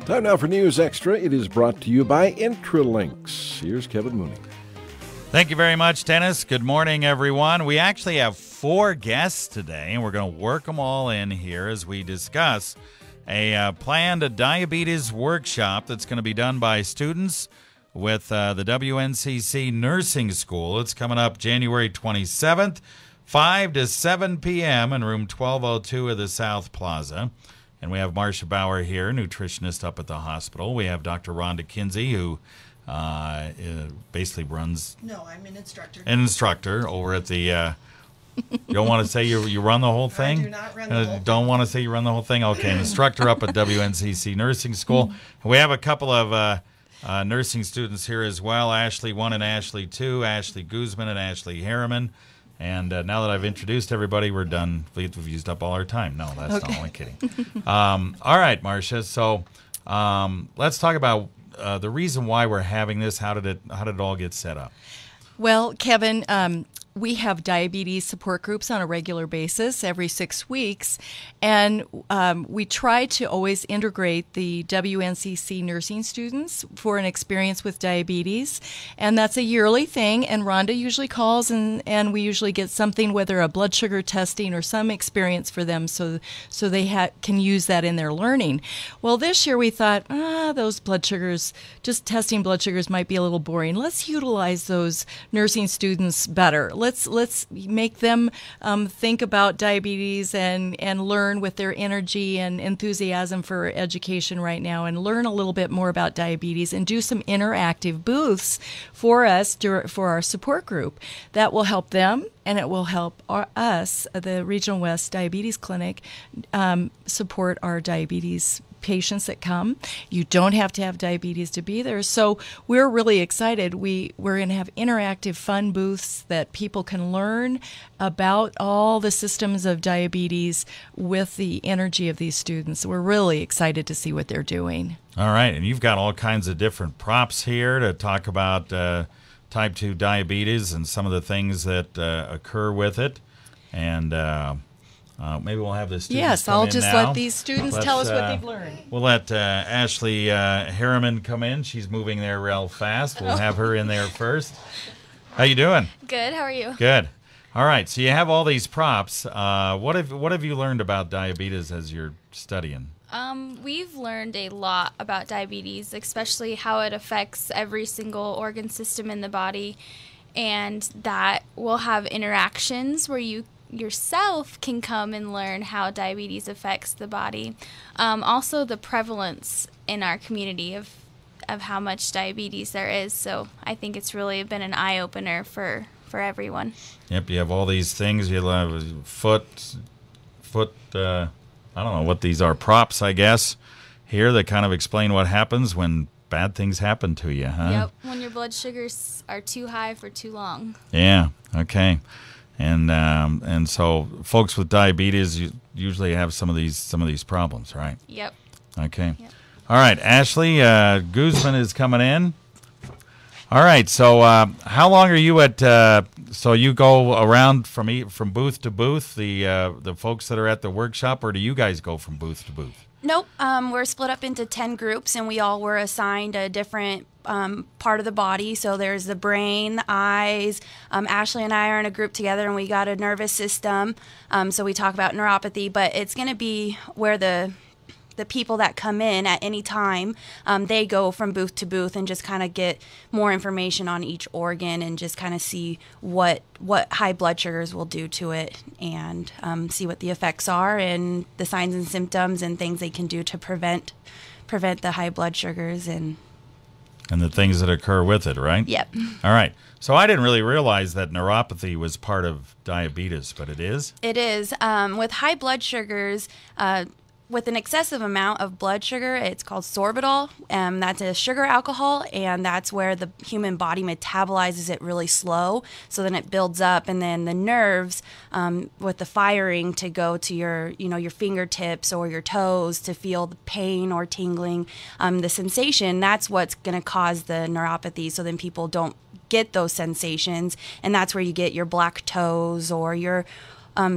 Time now for News Extra. It is brought to you by Intralinks. Here's Kevin Mooney. Thank you very much, Dennis. Good morning, everyone. We actually have 4 guests today, and we're going to work them all in here as we discuss a planned diabetes workshop that's going to be done by students with the WNCC Nursing School. It's coming up January 27th, 5 to 7 p.m. in room 1202 of the South Plaza. And we have Marsha Bauer here, nutritionist up at the hospital. We have Dr. Rhonda Kinsey, who basically runs... No, I'm an instructor. An instructor over at the... you don't want to say you run the whole thing? I do not run the whole thing. Don't want to say you run the whole thing? Okay, an instructor up at WNCC Nursing School. We have a couple of nursing students here as well, Ashley 1 and Ashley 2, Ashley Guzman and Ashley Harimon. And now that I've introduced everybody, we're done. We've used up all our time. No, that's not only kidding. All right, Marsha. So let's talk about the reason why we're having this. How did it all get set up? Well, Kevin, we have diabetes support groups on a regular basis every 6 weeks, and we try to always integrate the WNCC nursing students for an experience with diabetes, and that's a yearly thing, and Rhonda usually calls, and we usually get something, whether a blood sugar testing or some experience for them so they can use that in their learning. Well, this year we thought, those blood sugars, just testing blood sugars might be a little boring. Let's utilize those nursing students better. Let's make them think about diabetes and learn with their energy and enthusiasm for education right now, and learn a little bit more about diabetes and do some interactive booths for us for our support group. That will help them, and it will help us, the Regional West Diabetes Clinic, support our diabetes patients that come. You don't have to have diabetes to be there. So we're really excited. We're going to have interactive fun booths that people can learn about all the systems of diabetes with the energy of these students. We're really excited to see what they're doing. All right. And you've got all kinds of different props here to talk about type 2 diabetes and some of the things that occur with it. And maybe we'll have the students Yes, come I'll in just now. let these students tell us what they've learned. We'll let Ashley Harimon come in. She's moving there real fast. We'll have her in there first. How you doing? Good. How are you? Good. All right. So you have all these props. What have you learned about diabetes as you're studying? We've learned a lot about diabetes, especially how it affects every single organ system in the body, and that we'll have interactions where you yourself can come and learn how diabetes affects the body. Also the prevalence in our community of how much diabetes there is. So I think it's really been an eye-opener for everyone. Yep, you have all these things. You'll have foot, I don't know what these are, props, I guess, here that kind of explain what happens when bad things happen to you, huh? Yep, when your blood sugars are too high for too long. Yeah, okay. And so folks with diabetes usually have some of these problems, right? Yep. Okay. Yep. All right, Ashley Guzman is coming in. All right, so how long are you at? So you go around from booth to booth, the folks that are at the workshop, or do you guys go from booth to booth? Nope. We're split up into 10 groups, and we all were assigned a different part of the body. So there's the brain, the eyes. Ashley and I are in a group together, and we got a nervous system. So we talk about neuropathy, but it's going to be where the people that come in at any time, they go from booth to booth and just kind of get more information on each organ and just kind of see what high blood sugars will do to it, and see what the effects are and the signs and symptoms and things they can do to prevent the high blood sugars and the things that occur with it, right? Yep. All right. So I didn't really realize that neuropathy was part of diabetes, but it is? It is. With high blood sugars, with an excessive amount of blood sugar, it's called sorbitol. That's a sugar alcohol, and that's where the human body metabolizes it really slow. So then it builds up, and then the nerves, with the firing to go to your fingertips or your toes to feel the pain or tingling, the sensation. That's what's going to cause the neuropathy. So then people don't get those sensations, and that's where you get your black toes or your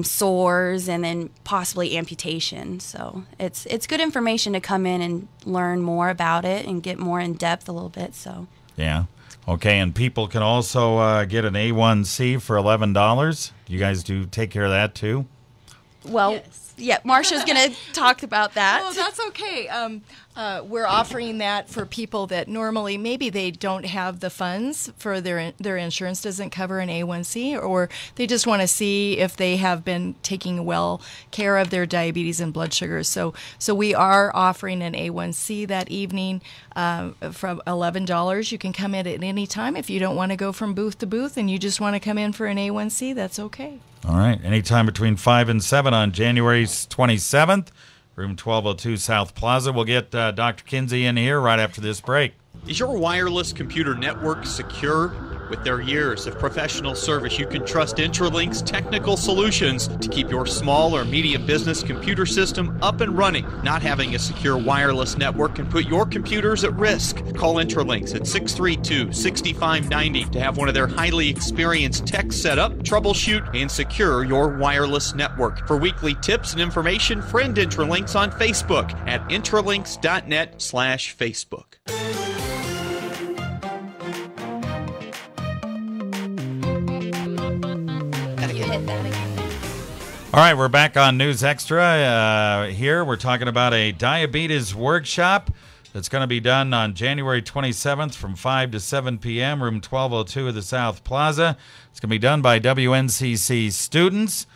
sores, and then possibly amputation. So it's good information to come in and learn more about it and get more in depth a little bit. So Yeah. Okay, and people can also get an A1C for $11. You guys do take care of that too? well, Yes. yeah, Marsha's going to talk about that. Oh, that's okay. We're offering that for people that normally maybe they don't have the funds for their insurance doesn't cover an A1C, or they just want to see if they have been taking well care of their diabetes and blood sugars. So we are offering an A1C that evening from $11. You can come in at any time. If you don't want to go from booth to booth and you just want to come in for an A1C, that's okay. All right. Anytime between 5 and 7 on January 27th, room 1202 South Plaza. We'll get Dr. Kinsey in here right after this break. Is your wireless computer network secure? With their years of professional service, you can trust Intralink's technical solutions to keep your small or medium business computer system up and running. Not having a secure wireless network can put your computers at risk. Call Intralinks at 632-6590 to have one of their highly experienced techs set up, troubleshoot, and secure your wireless network. For weekly tips and information, friend Intralinks on Facebook at intralinks.net/Facebook. All right, we're back on News Extra here. We're talking about a diabetes workshop that's going to be done on January 27th from 5 to 7 p.m., room 1202 of the South Plaza. It's going to be done by WNCC students,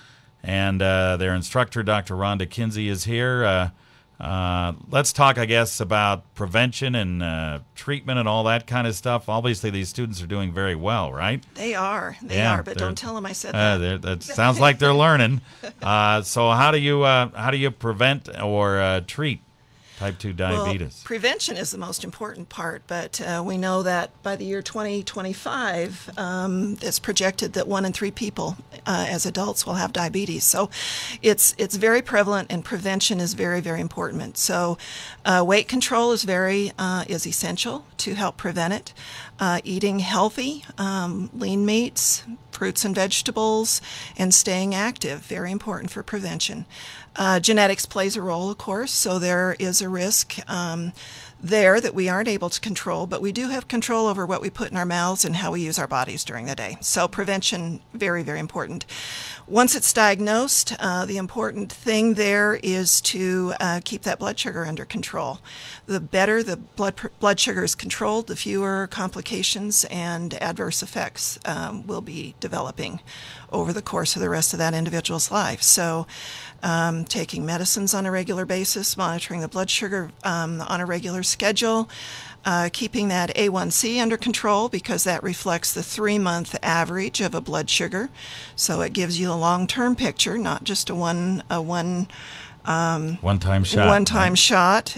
and their instructor, Dr. Rhonda Kinsey, is here. Let's talk, I guess, about prevention and treatment and all that kind of stuff. Obviously, these students are doing very well, right? They are, but don't tell them I said that. That sounds like they're learning. So how do you prevent or treat type 2 diabetes? Well, prevention is the most important part, but we know that by the year 2025, it's projected that 1 in 3 people as adults will have diabetes. So it's very prevalent, and prevention is very, very important. So weight control is is essential to help prevent it. Eating healthy, lean meats, fruits and vegetables, and staying active, very important for prevention. Genetics plays a role, of course, so there is a risk there that we aren't able to control, but we do have control over what we put in our mouths and how we use our bodies during the day. So prevention, very, very important. Once it's diagnosed, the important thing there is to keep that blood sugar under control. The better the blood sugar is controlled, the fewer complications and adverse effects will be developing over the course of the rest of that individual's life. So taking medicines on a regular basis, monitoring the blood sugar on a regular schedule, keeping that A1C under control, because that reflects the 3-month average of a blood sugar. So it gives you a long-term picture, not just a one-time shot.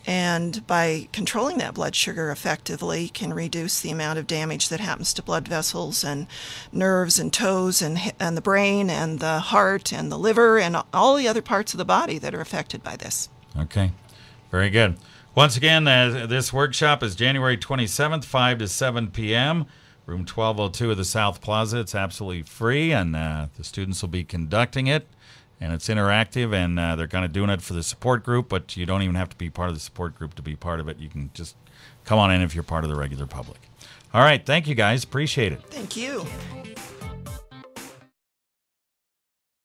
And by controlling that blood sugar effectively can reduce the amount of damage that happens to blood vessels and nerves and toes and the brain and the heart and the liver and all the other parts of the body that are affected by this. Okay, very good. Once again, this workshop is January 27th, 5 to 7 p.m., room 1202 of the South Plaza. It's absolutely free, and the students will be conducting it. And it's interactive, and they're kind of doing it for the support group, but you don't even have to be part of the support group to be part of it. You can just come on in if you're part of the regular public. All right. Thank you, guys. Appreciate it. Thank you.